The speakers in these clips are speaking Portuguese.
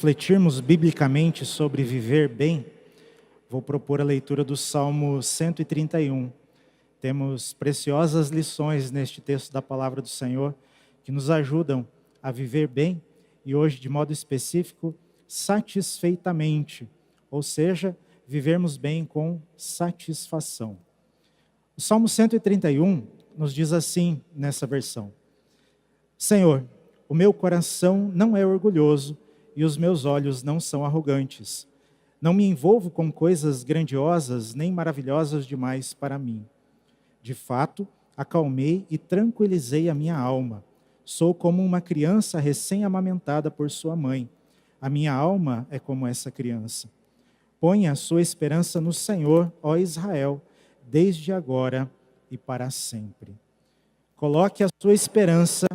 refletirmos biblicamente sobre viver bem, vou propor a leitura do Salmo 131. Temos preciosas lições neste texto da palavra do Senhor que nos ajudam a viver bem e hoje, de modo específico, satisfeitamente, ou seja, vivermos bem com satisfação. O Salmo 131 nos diz assim nessa versão: Senhor, o meu coração não é orgulhoso e os meus olhos não são arrogantes. Não me envolvo com coisas grandiosas nem maravilhosas demais para mim. De fato, acalmei e tranquilizei a minha alma. Sou como uma criança recém-amamentada por sua mãe. A minha alma é como essa criança. Ponha a sua esperança no Senhor, ó Israel, desde agora e para sempre. Coloque a sua esperança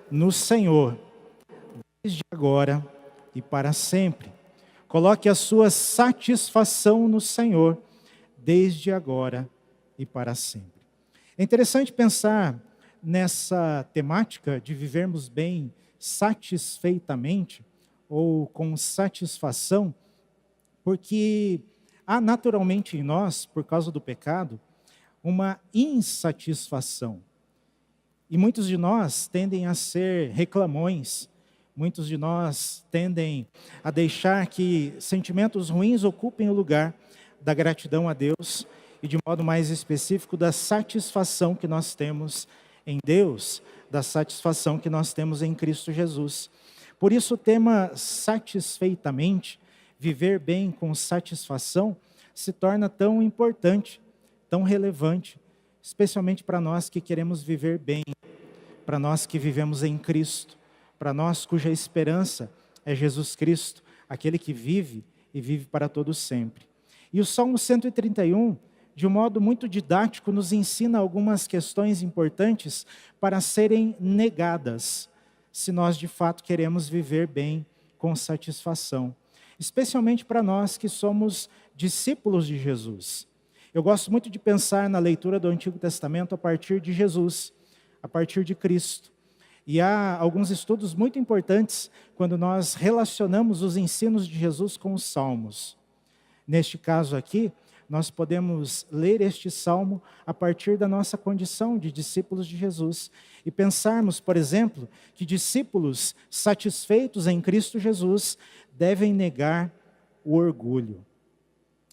no Senhor, desde agora e para sempre. Coloque a sua satisfação no Senhor, desde agora e para sempre. É interessante pensar nessa temática de vivermos bem satisfeitamente ou com satisfação, porque há naturalmente em nós, por causa do pecado, uma insatisfação. E muitos de nós tendem a ser reclamões, muitos de nós tendem a deixar que sentimentos ruins ocupem o lugar da gratidão a Deus e, de modo mais específico, da satisfação que nós temos em Deus, da satisfação que nós temos em Cristo Jesus. Por isso o tema satisfeitamente, viver bem com satisfação, se torna tão importante, tão relevante, especialmente para nós que queremos viver bem, para nós que vivemos em Cristo, para nós cuja esperança é Jesus Cristo, aquele que vive e vive para todo sempre. E o Salmo 131, de um modo muito didático, nos ensina algumas questões importantes para serem negadas, se nós de fato queremos viver bem com satisfação. Especialmente para nós que somos discípulos de Jesus. Eu gosto muito de pensar na leitura do Antigo Testamento a partir de Jesus, a partir de Cristo. E há alguns estudos muito importantes quando nós relacionamos os ensinos de Jesus com os salmos. Neste caso aqui, nós podemos ler este salmo a partir da nossa condição de discípulos de Jesus e pensarmos, por exemplo, que discípulos satisfeitos em Cristo Jesus devem negar o orgulho.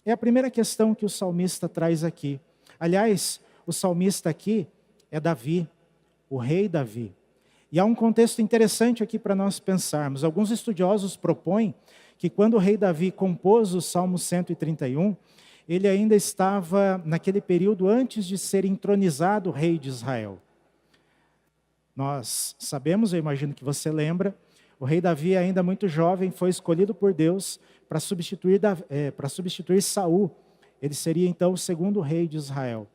É a primeira questão que o salmista traz aqui. Aliás, o salmista aqui é Davi, o rei Davi. E há um contexto interessante aqui para nós pensarmos. Alguns estudiosos propõem que quando o rei Davi compôs o Salmo 131, ele ainda estava naquele período antes de ser entronizado rei de Israel. Nós sabemos, eu imagino que você lembra, o rei Davi, ainda muito jovem, foi escolhido por Deus para substituir Saul. Ele seria então o segundo rei de Israel.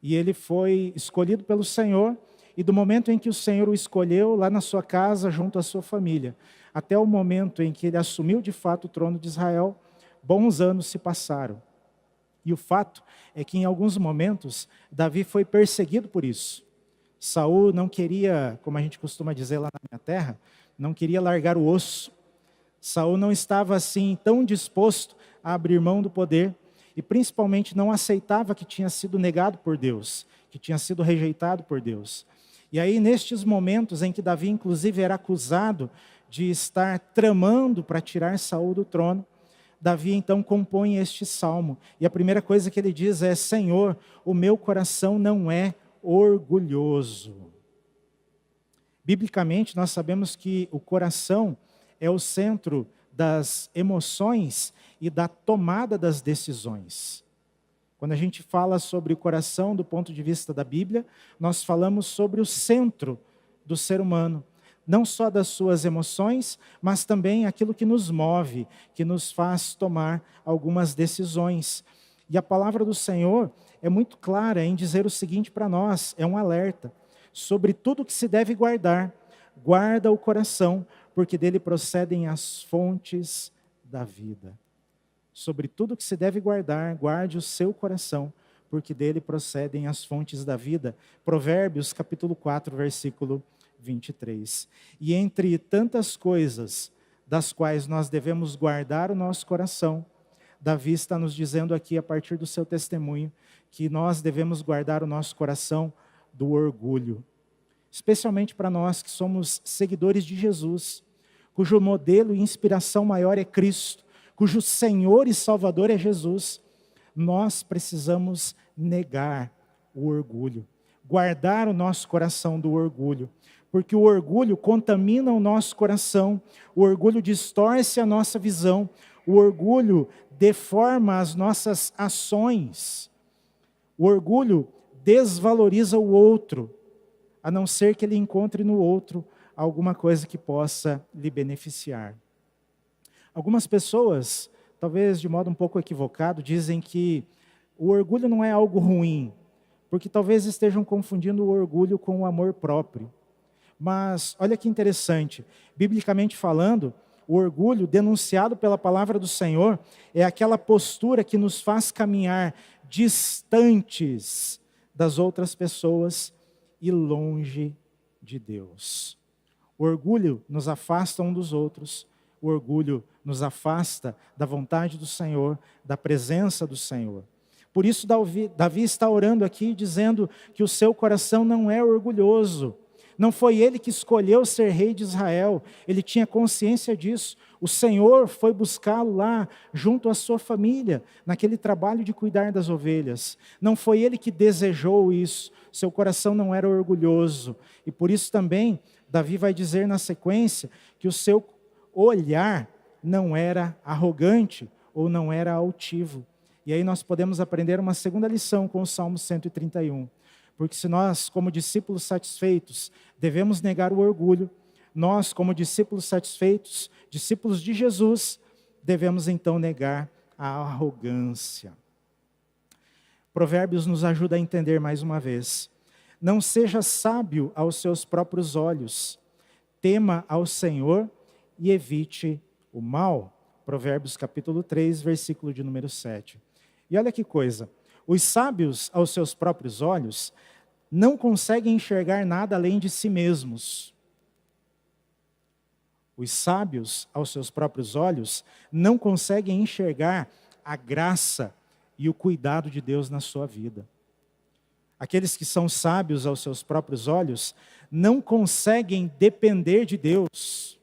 E ele foi escolhido pelo Senhor, e do momento em que o Senhor o escolheu, lá na sua casa, junto à sua família, até o momento em que ele assumiu de fato o trono de Israel, bons anos se passaram. E o fato é que em alguns momentos, Davi foi perseguido por isso. Saul não queria, como a gente costuma dizer lá na minha terra, não queria largar o osso. Saul não estava assim tão disposto a abrir mão do poder e principalmente não aceitava que tinha sido negado por Deus, que tinha sido rejeitado por Deus. E aí nestes momentos em que Davi inclusive era acusado de estar tramando para tirar Saul do trono, Davi então compõe este salmo. E a primeira coisa que ele diz é: Senhor, o meu coração não é orgulhoso. Biblicamente, nós sabemos que o coração é o centro das emoções e da tomada das decisões. Quando a gente fala sobre o coração do ponto de vista da Bíblia, nós falamos sobre o centro do ser humano. Não só das suas emoções, mas também aquilo que nos move, que nos faz tomar algumas decisões. E a palavra do Senhor é muito clara em dizer o seguinte para nós, é um alerta. Sobre tudo que se deve guardar, guarda o coração, porque dele procedem as fontes da vida. Sobre tudo que se deve guardar, guarde o seu coração, porque dele procedem as fontes da vida. Provérbios capítulo 4, versículo 23. E entre tantas coisas, das quais nós devemos guardar o nosso coração. Davi está nos dizendo aqui, a partir do seu testemunho, que nós devemos guardar o nosso coração do orgulho. Especialmente para nós que somos seguidores de Jesus, cujo modelo e inspiração maior é Cristo, cujo Senhor e Salvador é Jesus. Nós precisamos negar o orgulho, guardar o nosso coração do orgulho, porque o orgulho contamina o nosso coração, o orgulho distorce a nossa visão, o orgulho deforma as nossas ações, o orgulho desvaloriza o outro, a não ser que ele encontre no outro alguma coisa que possa lhe beneficiar. Algumas pessoas, talvez de modo um pouco equivocado, dizem que o orgulho não é algo ruim, porque talvez estejam confundindo o orgulho com o amor próprio. Mas olha que interessante, biblicamente falando, o orgulho denunciado pela palavra do Senhor é aquela postura que nos faz caminhar distantes das outras pessoas e longe de Deus. O orgulho nos afasta um dos outros, o orgulho nos afasta da vontade do Senhor, da presença do Senhor. Por isso Davi está orando aqui dizendo que o seu coração não é orgulhoso. Não foi ele que escolheu ser rei de Israel, ele tinha consciência disso. O Senhor foi buscá-lo lá, junto à sua família, naquele trabalho de cuidar das ovelhas. Não foi ele que desejou isso, seu coração não era orgulhoso. E por isso também, Davi vai dizer na sequência, que o seu olhar não era arrogante, ou não era altivo. E aí nós podemos aprender uma segunda lição com o Salmo 131. Porque se nós, como discípulos satisfeitos, devemos negar o orgulho, nós, como discípulos satisfeitos, discípulos de Jesus, devemos então negar a arrogância. Provérbios nos ajuda a entender mais uma vez. Não seja sábio aos seus próprios olhos, tema ao Senhor e evite o mal. Provérbios capítulo 3, versículo de número 7. E olha que coisa, os sábios aos seus próprios olhos não conseguem enxergar nada além de si mesmos. Os sábios aos seus próprios olhos não conseguem enxergar a graça e o cuidado de Deus na sua vida. Aqueles que são sábios aos seus próprios olhos não conseguem depender de Deus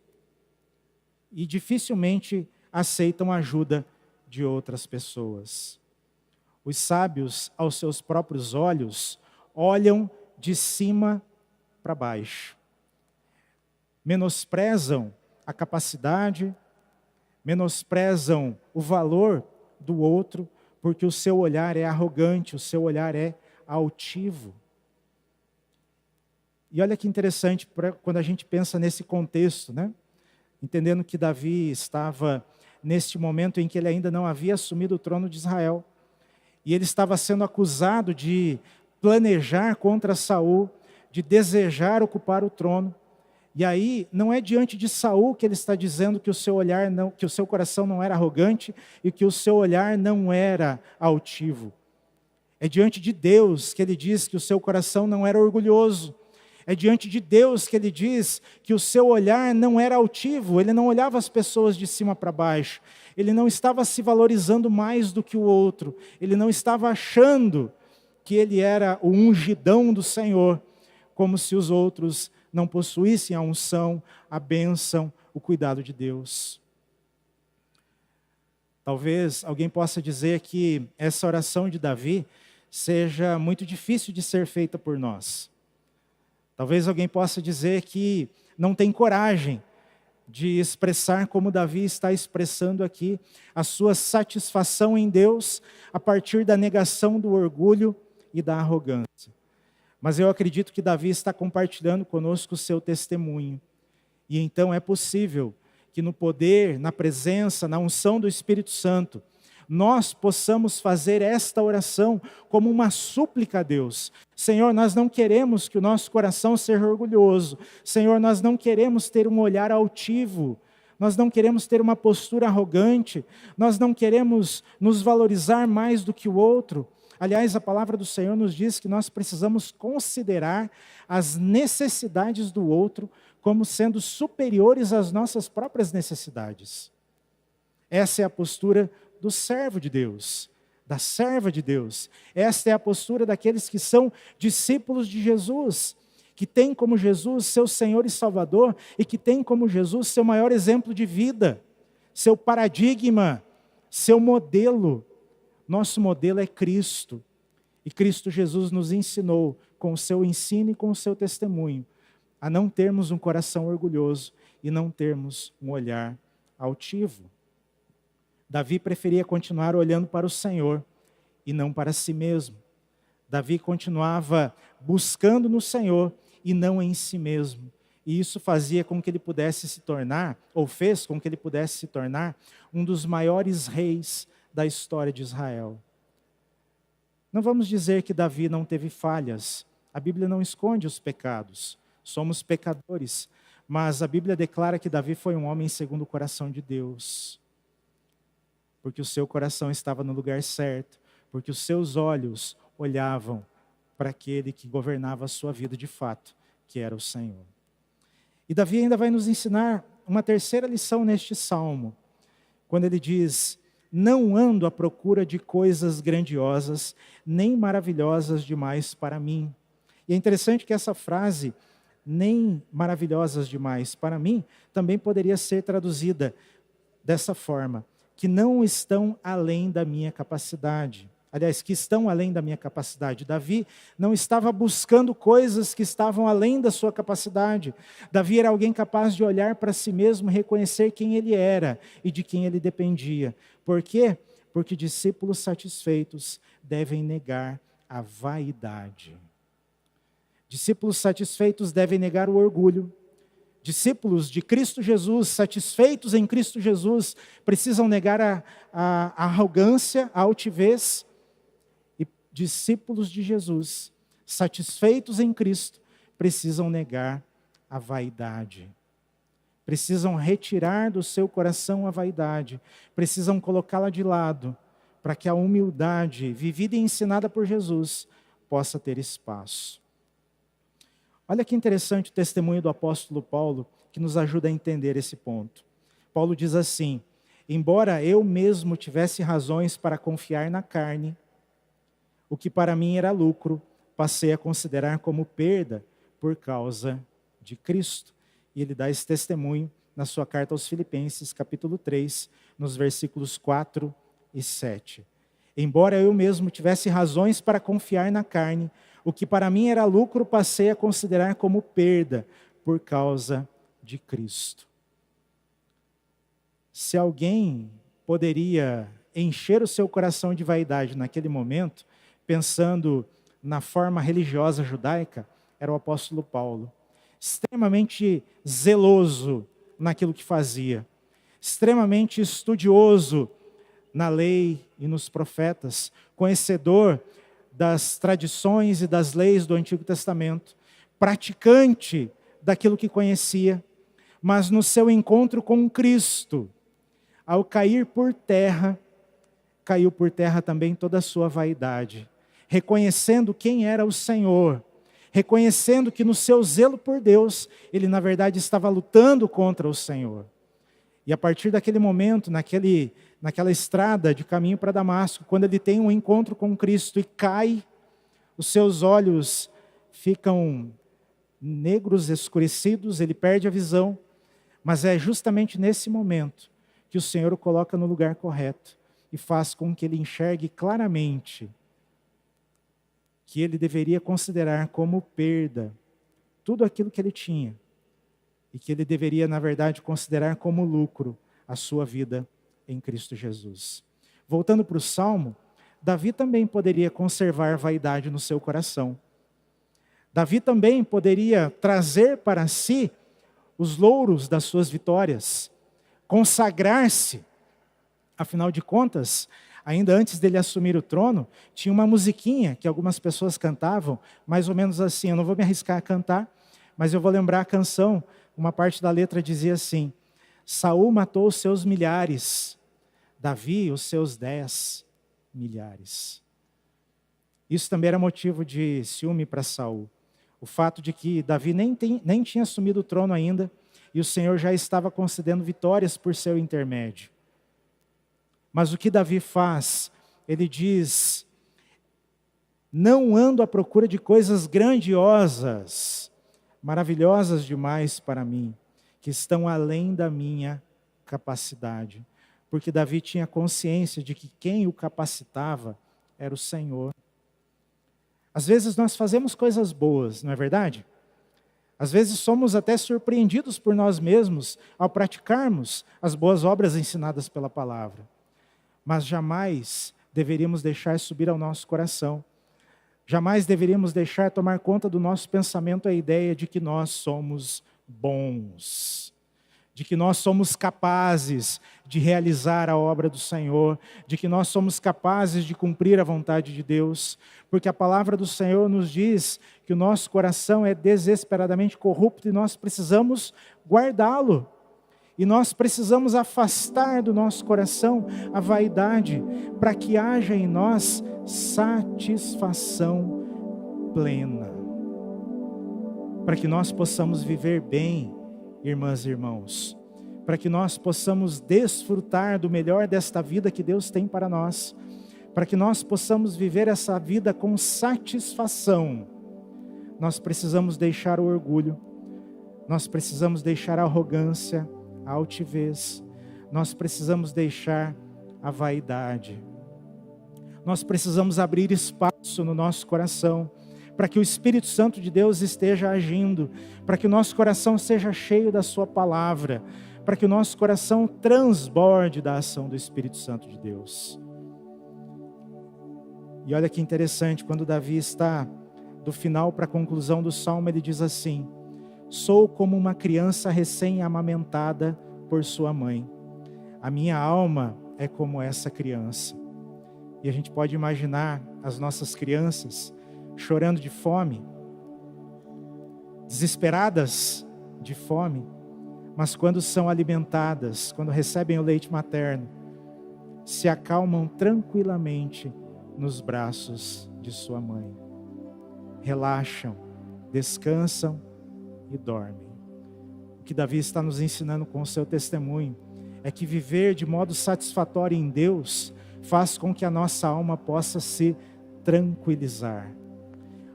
e dificilmente aceitam a ajuda de outras pessoas. Os sábios aos seus próprios olhos olham de cima para baixo. Menosprezam a capacidade, menosprezam o valor do outro, porque o seu olhar é arrogante, o seu olhar é altivo. E olha que interessante quando a gente pensa nesse contexto, né? Entendendo que Davi estava neste momento em que ele ainda não havia assumido o trono de Israel. E ele estava sendo acusado de planejar contra Saul, de desejar ocupar o trono. E aí, não é diante de Saul que ele está dizendo que o seu olhar não, que o seu coração não era arrogante e que o seu olhar não era altivo. É diante de Deus que ele diz que o seu coração não era orgulhoso. É diante de Deus que ele diz que o seu olhar não era altivo, ele não olhava as pessoas de cima para baixo. Ele não estava se valorizando mais do que o outro. Ele não estava achando que ele era o ungidão do Senhor, como se os outros não possuíssem a unção, a bênção, o cuidado de Deus. Talvez alguém possa dizer que essa oração de Davi seja muito difícil de ser feita por nós. Talvez alguém possa dizer que não tem coragem de expressar como Davi está expressando aqui a sua satisfação em Deus a partir da negação do orgulho e da arrogância. Mas eu acredito que Davi está compartilhando conosco o seu testemunho. E então é possível que no poder, na presença, na unção do Espírito Santo, nós possamos fazer esta oração como uma súplica a Deus. Senhor, nós não queremos que o nosso coração seja orgulhoso. Senhor, nós não queremos ter um olhar altivo. Nós não queremos ter uma postura arrogante. Nós não queremos nos valorizar mais do que o outro. Aliás, a palavra do Senhor nos diz que nós precisamos considerar as necessidades do outro como sendo superiores às nossas próprias necessidades. Essa é a postura do servo de Deus, da serva de Deus. Esta é a postura daqueles que são discípulos de Jesus, que têm como Jesus seu Senhor e Salvador e que têm como Jesus seu maior exemplo de vida, seu paradigma, seu modelo. Nosso modelo é Cristo. E Cristo Jesus nos ensinou, com o seu ensino e com o seu testemunho, a não termos um coração orgulhoso e não termos um olhar altivo. Davi preferia continuar olhando para o Senhor e não para si mesmo. Davi continuava buscando no Senhor e não em si mesmo. E isso fazia com que ele pudesse se tornar, ou fez com que ele pudesse se tornar, um dos maiores reis da história de Israel. Não vamos dizer que Davi não teve falhas. A Bíblia não esconde os pecados. Somos pecadores. Mas a Bíblia declara que Davi foi um homem segundo o coração de Deus. Porque o seu coração estava no lugar certo. Porque os seus olhos olhavam para aquele que governava a sua vida de fato, que era o Senhor. E Davi ainda vai nos ensinar uma terceira lição neste salmo, quando ele diz: não ando à procura de coisas grandiosas, nem maravilhosas demais para mim. E é interessante que essa frase, nem maravilhosas demais para mim, também poderia ser traduzida dessa forma, que não estão além da minha capacidade. Aliás, que estão além da minha capacidade. Davi não estava buscando coisas que estavam além da sua capacidade. Davi era alguém capaz de olhar para si mesmo, reconhecer quem ele era e de quem ele dependia. Por quê? Porque discípulos satisfeitos devem negar a vaidade. Discípulos satisfeitos devem negar o orgulho. Discípulos de Cristo Jesus, satisfeitos em Cristo Jesus, precisam negar a arrogância, a altivez. Discípulos de Jesus, satisfeitos em Cristo, precisam negar a vaidade. Precisam retirar do seu coração a vaidade. Precisam colocá-la de lado, para que a humildade, vivida e ensinada por Jesus, possa ter espaço. Olha que interessante o testemunho do apóstolo Paulo, que nos ajuda a entender esse ponto. Paulo diz assim: embora eu mesmo tivesse razões para confiar na carne, o que para mim era lucro, passei a considerar como perda por causa de Cristo. E ele dá esse testemunho na sua carta aos Filipenses, capítulo 3, nos versículos 4 e 7. Embora eu mesmo tivesse razões para confiar na carne, o que para mim era lucro, passei a considerar como perda por causa de Cristo. Se alguém poderia encher o seu coração de vaidade naquele momento, pensando na forma religiosa judaica, era o apóstolo Paulo. Extremamente zeloso naquilo que fazia. Extremamente estudioso na lei e nos profetas. Conhecedor das tradições e das leis do Antigo Testamento. Praticante daquilo que conhecia. Mas no seu encontro com Cristo, ao cair por terra, caiu por terra também toda a sua vaidade. Reconhecendo quem era o Senhor, reconhecendo que no seu zelo por Deus, ele na verdade estava lutando contra o Senhor. E a partir daquele momento, naquela estrada de caminho para Damasco, quando ele tem um encontro com Cristo e cai, os seus olhos ficam negros, escurecidos, ele perde a visão, mas é justamente nesse momento que o Senhor o coloca no lugar correto e faz com que ele enxergue claramente que ele deveria considerar como perda tudo aquilo que ele tinha e que ele deveria, na verdade, considerar como lucro a sua vida em Cristo Jesus. Voltando para o Salmo, Davi também poderia conservar vaidade no seu coração. Davi também poderia trazer para si os louros das suas vitórias, consagrar-se. Afinal de contas, ainda antes dele assumir o trono, tinha uma musiquinha que algumas pessoas cantavam, mais ou menos assim, eu não vou me arriscar a cantar, mas eu vou lembrar a canção, uma parte da letra dizia assim: Saul matou os seus milhares, Davi os seus 10 milhares. Isso também era motivo de ciúme para Saul. O fato de que Davi nem tinha assumido o trono ainda, e o Senhor já estava concedendo vitórias por seu intermédio. Mas o que Davi faz? Ele diz: não ando à procura de coisas grandiosas, maravilhosas demais para mim, que estão além da minha capacidade. Porque Davi tinha consciência de que quem o capacitava era o Senhor. Às vezes nós fazemos coisas boas, não é verdade? Às vezes somos até surpreendidos por nós mesmos ao praticarmos as boas obras ensinadas pela palavra. Mas jamais deveríamos deixar subir ao nosso coração. Jamais deveríamos deixar tomar conta do nosso pensamento a ideia de que nós somos bons, de que nós somos capazes de realizar a obra do Senhor, de que nós somos capazes de cumprir a vontade de Deus, porque a palavra do Senhor nos diz que o nosso coração é desesperadamente corrupto e nós precisamos guardá-lo. E nós precisamos afastar do nosso coração a vaidade, para que haja em nós satisfação plena. Para que nós possamos viver bem, irmãs e irmãos. Para que nós possamos desfrutar do melhor desta vida que Deus tem para nós. Para que nós possamos viver essa vida com satisfação. Nós precisamos deixar o orgulho. Nós precisamos deixar a arrogância, a altivez. Nós precisamos deixar a vaidade. Nós precisamos abrir espaço no nosso coração para que o Espírito Santo de Deus esteja agindo, para que o nosso coração seja cheio da sua palavra, para que o nosso coração transborde da ação do Espírito Santo de Deus. E olha que interessante, quando Davi está do final para a conclusão do Salmo, ele diz assim: sou como uma criança recém-amamentada por sua mãe. A minha alma é como essa criança. E a gente pode imaginar as nossas crianças chorando de fome, desesperadas de fome, mas quando são alimentadas, quando recebem o leite materno, se acalmam tranquilamente nos braços de sua mãe. Relaxam, descansam e dormem. O que Davi está nos ensinando com o seu testemunho é que viver de modo satisfatório em Deus faz com que a nossa alma possa se tranquilizar.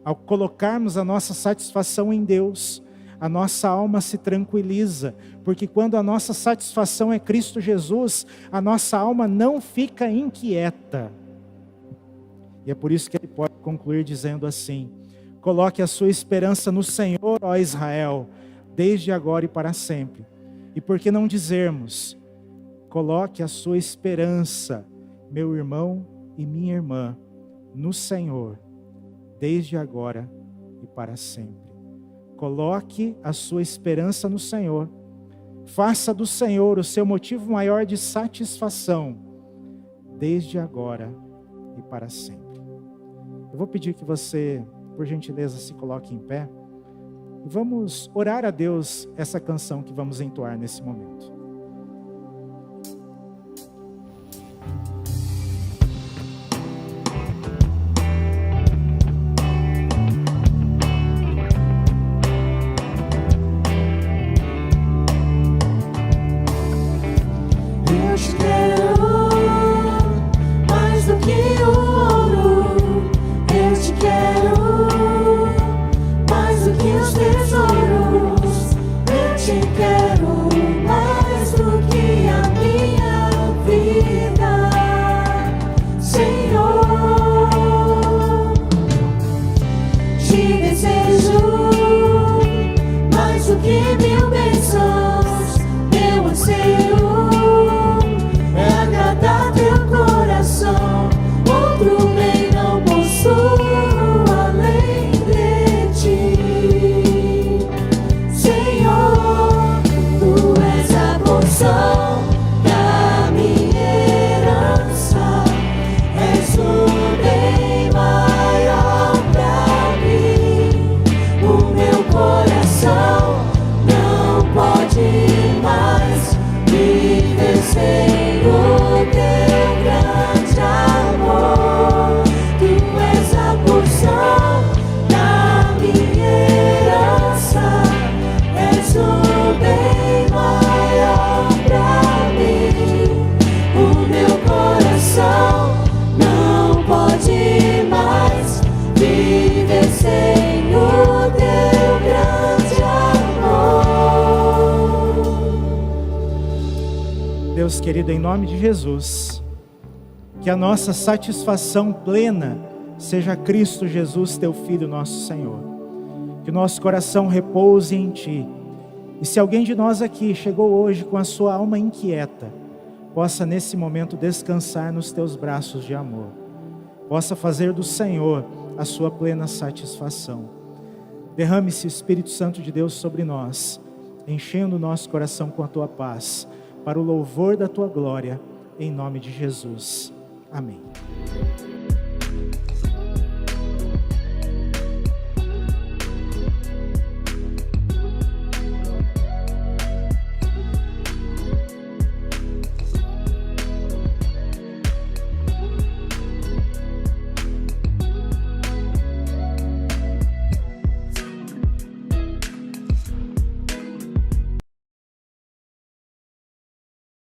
Ao colocarmos a nossa satisfação em Deus, a nossa alma se tranquiliza, porque quando a nossa satisfação é Cristo Jesus, a nossa alma não fica inquieta. E é por isso que ele pode concluir dizendo assim: coloque a sua esperança no Senhor, ó Israel, desde agora e para sempre. E por que não dizermos: coloque a sua esperança, meu irmão e minha irmã, no Senhor, desde agora e para sempre. Coloque a sua esperança no Senhor. Faça do Senhor o seu motivo maior de satisfação, desde agora e para sempre. Eu vou pedir que você, por gentileza, se coloque em pé. E vamos orar a Deus essa canção que vamos entoar nesse momento. Sem o teu grande amor, tu és a Deus querido, em nome de Jesus, que a nossa satisfação plena seja Cristo Jesus, teu Filho, nosso Senhor. Que o nosso coração repouse em Ti. E se alguém de nós aqui chegou hoje com a sua alma inquieta, possa nesse momento descansar nos Teus braços de amor. Possa fazer do Senhor a sua plena satisfação. Derrame-se o Espírito Santo de Deus sobre nós, enchendo o nosso coração com a Tua paz, para o louvor da Tua glória, em nome de Jesus. Amém.